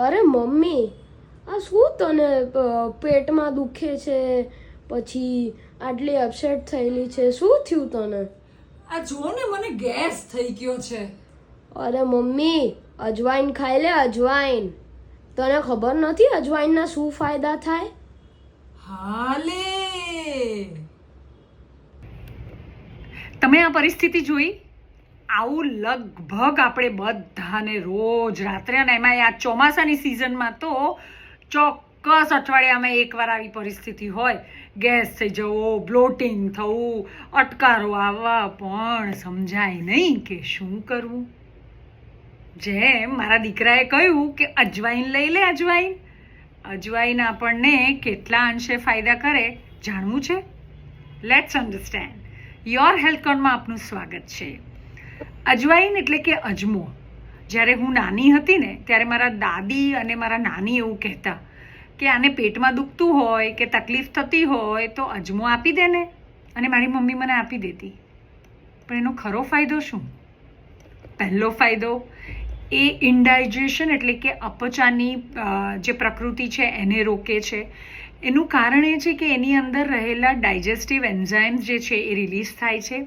અરે મમ્મી, આ શું તને પેટમાં દુખે છે, પછી આટલી અપસેટ થયેલી છે? શું થયું તને? આ જો ને મને ગેસ થઈ ગયો છે. અરે મમ્મી, અજવાઈન ખાઈ લે, અજવાઈન. તને ખબર નથી અજવાઈનના શું ફાયદા થાય? હાલે તમે આ પરિસ્થિતિ જોઈ? આવું લગભગ આપણે બધાને રોજ રાત્રે, અને એમાં આ ચોમાસાની સિઝનમાં તો ચોક્કસ અઠવાડિયામાં એકવાર આવી પરિસ્થિતિ હોય. ગેસ થઈ જવો, બ્લોટિંગ થવું, અટકારો આવવા, પણ સમજાય નહીં કે શું કરવું. જેમ મારા દીકરાએ કહ્યું કે અજવાઈન લઈ લે, અજવાઈન. અજવાઈન આપણને કેટલા અંશે ફાયદા કરે જાણવું છે? Let's understand. યોર હેલ્થ કોર્નરમાં આપનું સ્વાગત છે. અજવાઈન એટલે કે અજમો. જ્યારે હું નાની હતી ને ત્યારે મારા દાદી અને મારા નાની એવું કહેતા કે આને પેટમાં દુખતું હોય કે તકલીફ થતી હોય તો અજમો આપી દે ને, અને મારી મમ્મી મને આપી દેતી. પણ એનો ખરો ફાયદો શું? પહેલો ફાયદો એ ઇન્ડાઇજેશન એટલે કે અપચાની જે પ્રકૃતિ છે એને રોકે છે. એનું કારણ એ છે કે એની અંદર રહેલા ડાયજેસ્ટિવ એન્ઝાઇમ્સ જે છે એ રિલીઝ થાય છે,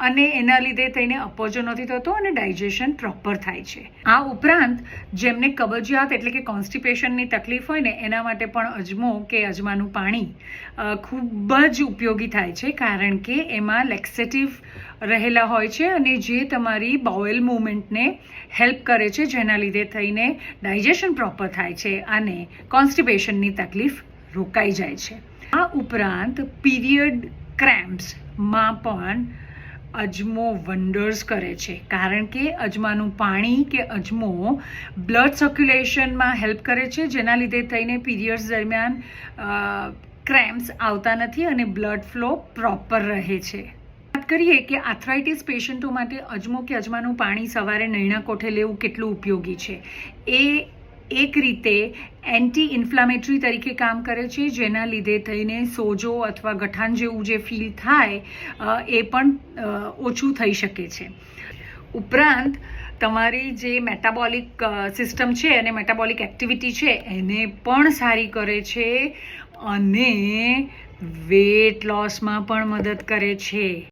અને એના લીધે થઈને અપચો નથી થતો અને ડાયજેશન પ્રોપર થાય છે. આ ઉપરાંત જેમને કબજિયાત એટલે કે કોન્સ્ટિપેશનની તકલીફ હોય ને એના માટે પણ અજમો કે અજમાનું પાણી ખૂબ જ ઉપયોગી થાય છે, કારણ કે એમાં લેક્સેટિવ રહેલા હોય છે અને જે તમારી બાઉલ મૂવમેન્ટને હેલ્પ કરે છે, જેના લીધે થઈને ડાયજેશન પ્રોપર થાય છે અને કોન્સ્ટિપેશનની તકલીફ રોકાઈ જાય છે. આ ઉપરાંત પીરિયડ ક્રેમ્પ્સમાં પણ અજમો વન્ડર્સ કરે છે, કારણ કે અજમાનું પાણી કે અજમો બ્લડ સર્ક્યુલેશનમાં હેલ્પ કરે છે, જેના લીધે થઈને પીરિયડ્સ દરમિયાન ક્રેમ્પ્સ આવતા નથી અને બ્લડ ફ્લો પ્રોપર રહે છે. વાત કરીએ કે આર્થરાઇટિસ પેશન્ટો માટે અજમો કે અજમાનું પાણી સવારે નૈણા કોઠે લેવું કેટલું ઉપયોગી છે. એ એક રીતે એન્ટી ઇન્ફ્લામેટરી તરીકે કામ કરે છે, જેના લીધે થઈને સોજો અથવા ગઠાણ જેવું જે ફીલ થાય એ પણ ઓછું થઈ શકે છે. ઉપરાંત તમારી જે મેટાબોલિક સિસ્ટમ છે અને મેટાબોલિક એક્ટિવિટી છે એને પણ સારી કરે છે અને વેટ લોસમાં પણ મદદ કરે છે.